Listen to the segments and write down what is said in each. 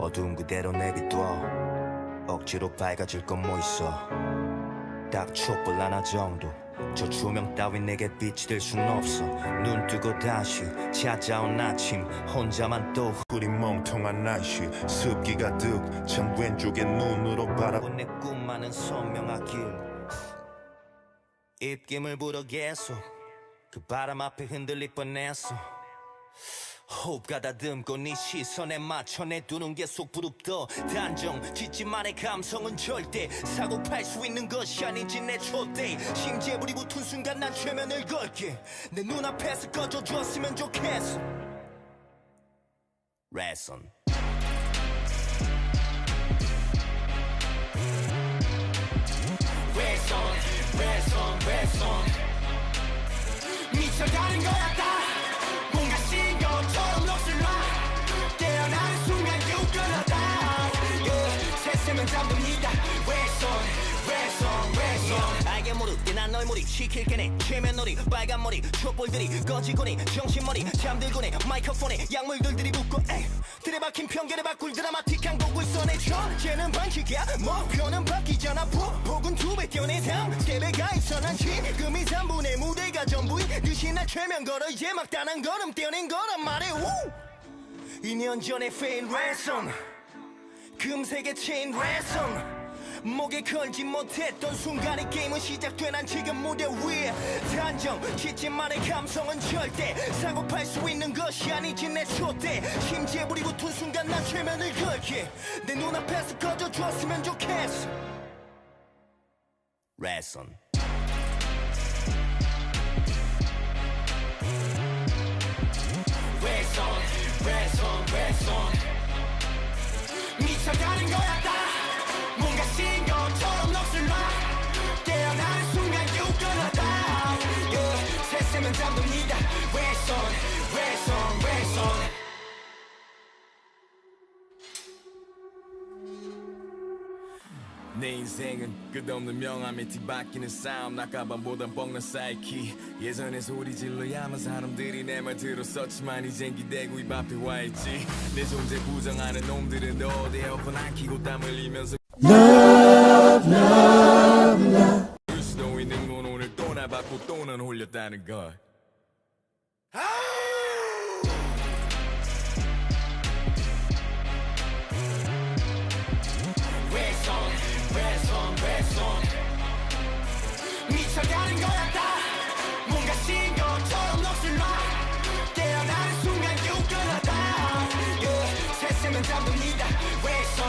어두운 그대로 내비둬 억지로 밝아질 건 뭐 있어 딱 촛불 하나 정도 저 조명 따윈 내게 빛이 될 순 없어 눈 뜨고 다시 찾아온 아침 혼자만 또 흐린 멍텅한 날씨 습기 가득 찬 왼쪽의 눈으로 바라본 내 꿈만은 선명하길 입김을 불어 계속 그 바람 앞에 흔들릴 뻔했어 호흡 가다듬고 네 시선에 맞춰 내두는 게 속 부릅떠 단정 짓지만의 감성은 절대 사고 팔 수 있는 것이 아니지 내 촛대 심지에 불이 붙은 순간 난 최면을 걸게 내 눈앞에서 꺼져줬으면 좋겠어 레슨 레슨 미쳐가는 것 같다 뭔가 신경처럼 넋을 놔 깨어나는 순간 유근하다 세세면 잠듭니다 레슨 알게 모르게 난 널 몰입시킬게 내 최면놀이 빨간 머리 촛불들이 꺼지고니 정신머리 잠들고니 마이크폰에 약물들이 붙고 들이박힌 편견에 바꿀 드라마틱한 곡을 써내 전제는 반칙이야 목표는 바뀌잖아 폭은 2배 뛰어내 다음 스텝에가 있어 난 지금이 3분의 무대가 전부인 듯이 날 최면 걸어 이제 막 단한 걸음 떼어낸 거란 말해 2년 전에 페인 레슨 금색의 체인 레슨 목에 걸지 못했던 순간에 게임은 시작돼 난 지금 무대 위에 단정 짓지만의 감성은 절대 사고 팔 수 있는 것이 아니지 내 촛대 심지에 불이 붙은 순간 난 최면을 걸게 내 눈앞에서 꺼져줬으면 좋겠어 레슨 미쳐가는 거야 뭔가 신경처럼 넋을 놔 깨어나는 순간 유근하다 세세면 잠듭니다 레슨 내 인생은 끝없는 명암에 뒤바뀌는 싸움 낙가방보단 뻥난 사이키 예전에 소리 질러야만 사람들이 내 말 들었었지만 이젠 기대고 입 앞에 와있지 내 존재 부정하는 놈들은 너 어디에 어폰 안 키고 땀 흘리면서 Love 울 수도 있는 건 오늘 또 나 받고 또 넌 홀렸다는 걸 미쳐가는 거야 뭔가 신경처럼 넋을 놔 깨어나는 순간 유근하다 세세면 잠듭니다 레슨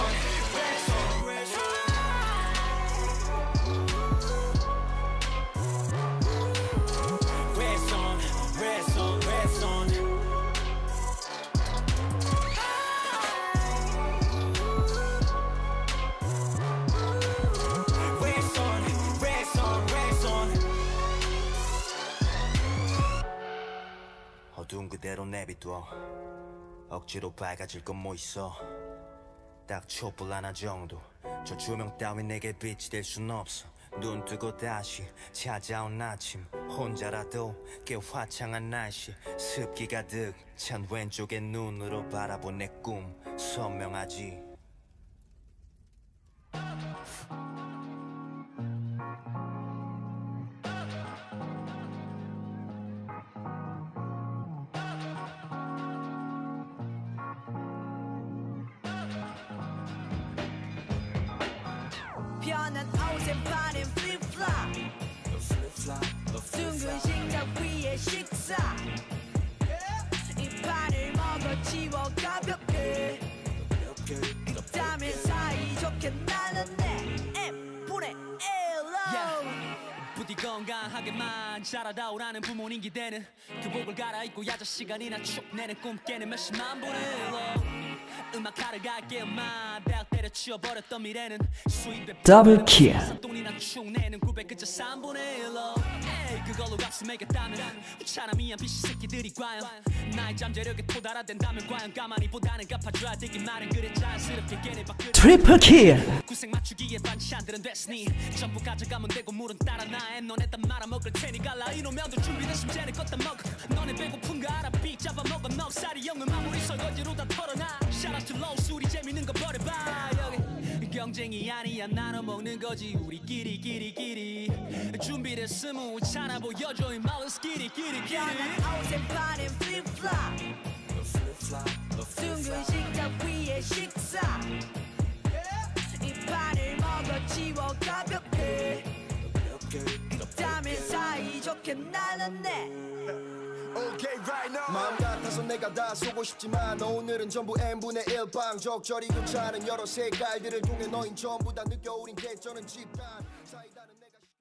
어두운 그대로 내비둬 억지로 밝아질 건 뭐 있어 딱 촛불 하나 정도 저 조명 따윈 내게 빛이 될 순 없어 눈 뜨고 다시 찾아온 아침 혼자라도 꽤 화창한 날씨 습기 가득 찬 왼쪽의 눈으로 바라본 내 꿈 선명하지 편한 옷에 파는 플립플랍 둥근 식탁 위에 식사 이 판을 먹어 치워 가볍게 그렇다면 사이좋게 나눴네 M분의 1로 부디 건강하게만 자라다 오라는 부모님 기대는 교복을 갈아입고 야자 시간이나 쭉 내는 꿈 깨는 몇십만 분의 1로 음악하러 갈게 엄마 대학 때려치워버렸던 미래는 수입에 더블킬 돈이나 축 내는 900 그저 3분의 1로 그걸로 값을 매겼다면 차라미한 비시 새끼들이 과연 나의 잠재력에 도달화된다면 과연 가만히 보다는 갚아줘야 되기만은 그래 자연스럽게 걔네 밖으로 트리플킬 구색 맞추기에 반찬들은 됐으니 전부 가져가면 되고 물은 따라 나에 너네 다 말아먹을 테니 갈라 이놈 면도 준비됐으면 쟤네 껐다 먹어 너네 배고픈가 알아 빅 잡아먹어 넉살이 영은 마무리 설거지로 다 털어놔 Shout out to low 술이 재밌는 거 버려봐 여기 경쟁이 아니야 나눠 먹는 거지 우리끼리 준비됐으면 차나 보여줘 이 말로 스키리끼리 편한 옷에 파는 flip-flop 둥근 식탁 위에 식사 이 판을 먹어 치워 가볍게 땀을 사이좋게 나눴네 Okay right now 마음 같아서 내가 다 쏘고 싶지만 오늘은 전부 n분의 1방 적절히 괜찮은 여러 색깔들을 통해 너흰 전부 다 느껴 우린 개쩌는 집단 사이다는 내가